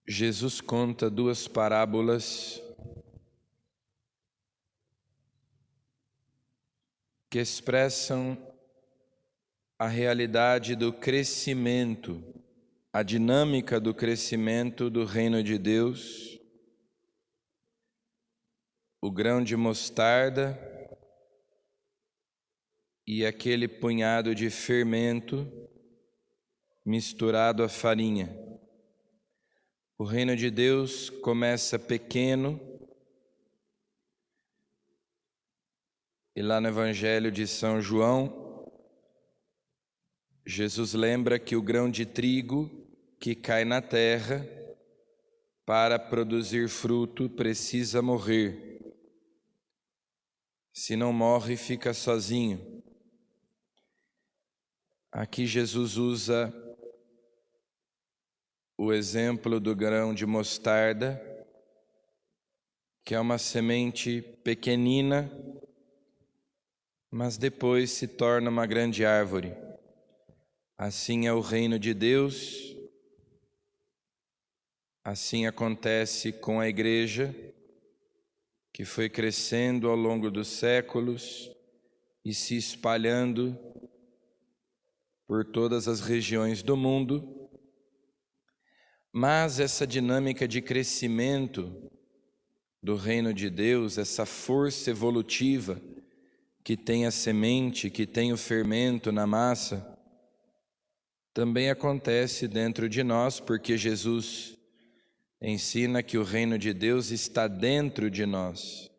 Jesus conta duas parábolas que expressam a realidade do crescimento, a dinâmica do crescimento do reino de Deus, o grão de mostarda e aquele punhado de fermento misturado à farinha. O reino de Deus começa pequeno, e lá no Evangelho de São João, Jesus lembra que o grão de trigo que cai na terra para produzir fruto precisa morrer. Se não morre, fica sozinho. Aqui Jesus usa o exemplo do grão de mostarda, que é uma semente pequenina, mas depois se torna uma grande árvore. Assim é o reino de Deus, assim acontece com a igreja, que foi crescendo ao longo dos séculos e se espalhando por todas as regiões do mundo. Mas essa dinâmica de crescimento do reino de Deus, essa força evolutiva que tem a semente, que tem o fermento na massa, também acontece dentro de nós, porque Jesus ensina que o reino de Deus está dentro de nós.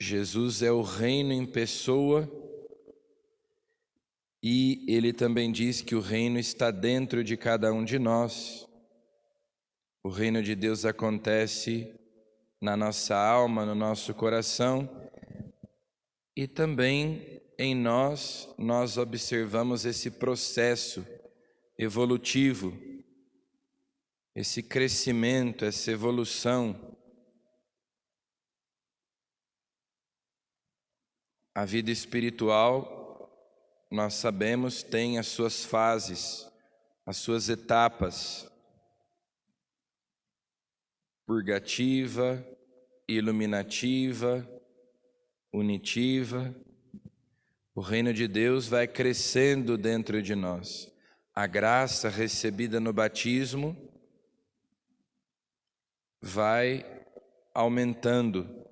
Jesus é o reino em pessoa e ele também diz que o reino está dentro de cada um de nós. O reino de Deus acontece na nossa alma, no nosso coração, e também em nós observamos esse processo evolutivo, esse crescimento, essa evolução. A vida espiritual, nós sabemos, tem as suas fases, as suas etapas: purgativa, iluminativa, unitiva. O reino de Deus vai crescendo dentro de nós. A graça recebida no batismo vai aumentando.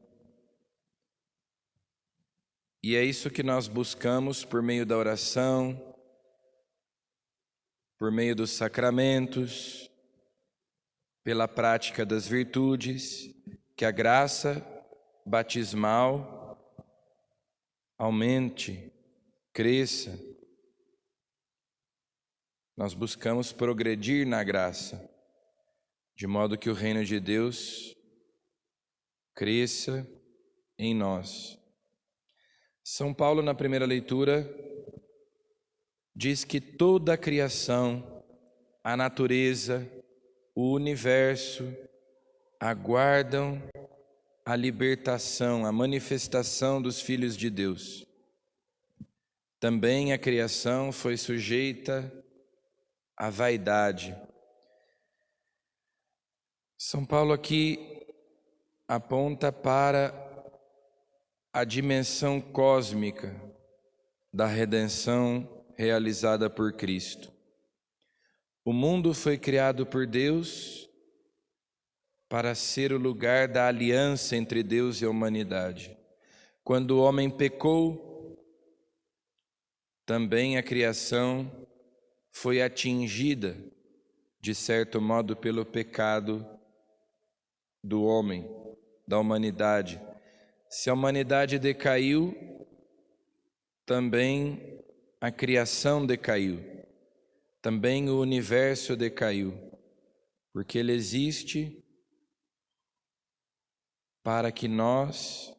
E é isso que nós buscamos por meio da oração, por meio dos sacramentos, pela prática das virtudes, que a graça batismal aumente, cresça. Nós buscamos progredir na graça, de modo que o reino de Deus cresça em nós. São Paulo, na primeira leitura, diz que toda a criação, a natureza, o universo, aguardam a libertação, a manifestação dos filhos de Deus. Também a criação foi sujeita à vaidade. São Paulo aqui aponta para a dimensão cósmica da redenção realizada por Cristo. O mundo foi criado por Deus para ser o lugar da aliança entre Deus e a humanidade. Quando o homem pecou, também a criação foi atingida, de certo modo, pelo pecado do homem, da humanidade. Se a humanidade decaiu, também a criação decaiu, também o universo decaiu, porque ele existe para que nós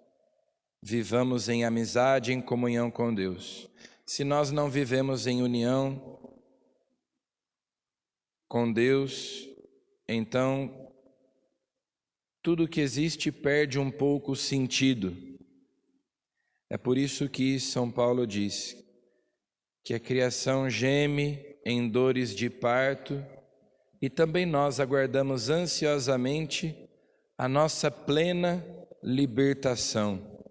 vivamos em amizade, em comunhão com Deus. Se nós não vivemos em união com Deus, então tudo que existe perde um pouco o sentido. É por isso que São Paulo diz que a criação geme em dores de parto, e também nós aguardamos ansiosamente a nossa plena libertação,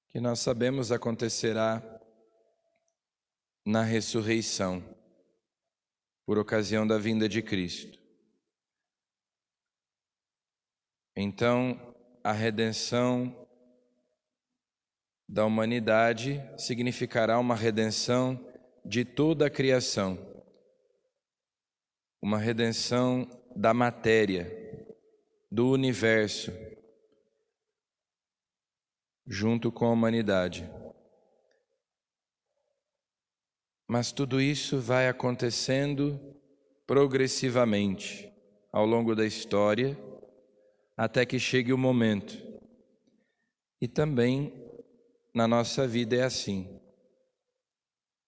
que nós sabemos acontecerá na ressurreição, por ocasião da vinda de Cristo. Então, a redenção da humanidade significará uma redenção de toda a criação, uma redenção da matéria, do universo, junto com a humanidade. Mas tudo isso vai acontecendo progressivamente ao longo da história, até que chegue o momento. E também na nossa vida é assim.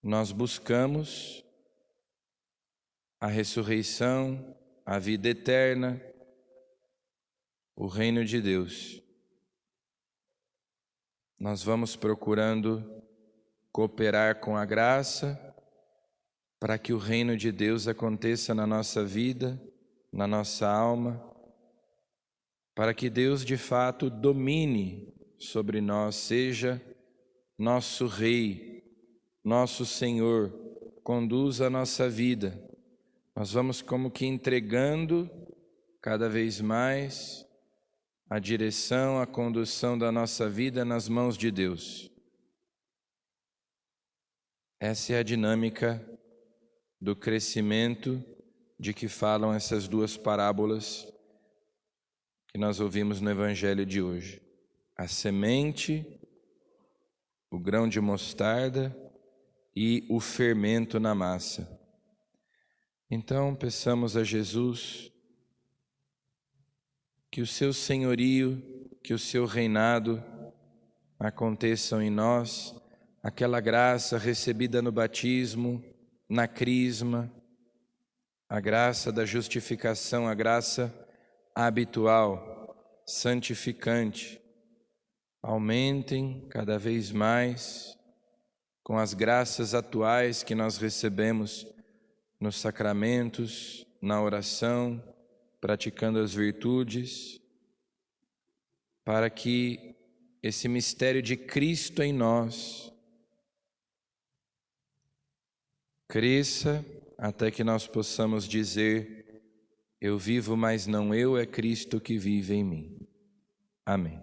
Nós buscamos a ressurreição, a vida eterna, o reino de Deus. Nós vamos procurando cooperar com a graça para que o reino de Deus aconteça na nossa vida, na nossa alma, para que Deus de fato domine sobre nós, seja nosso Rei, nosso Senhor, conduza a nossa vida. Nós vamos como que entregando cada vez mais a direção, a condução da nossa vida nas mãos de Deus. Essa é a dinâmica do crescimento de que falam essas duas parábolas que nós ouvimos no Evangelho de hoje. A semente, o grão de mostarda e o fermento na massa. Então, peçamos a Jesus que o seu senhorio, que o seu reinado aconteçam em nós, aquela graça recebida no batismo, na crisma, a graça da justificação, a graça habitual, santificante, aumentem cada vez mais com as graças atuais que nós recebemos nos sacramentos, na oração, praticando as virtudes, para que esse mistério de Cristo em nós cresça até que nós possamos dizer: eu vivo, mas não eu, é Cristo que vive em mim. Amém.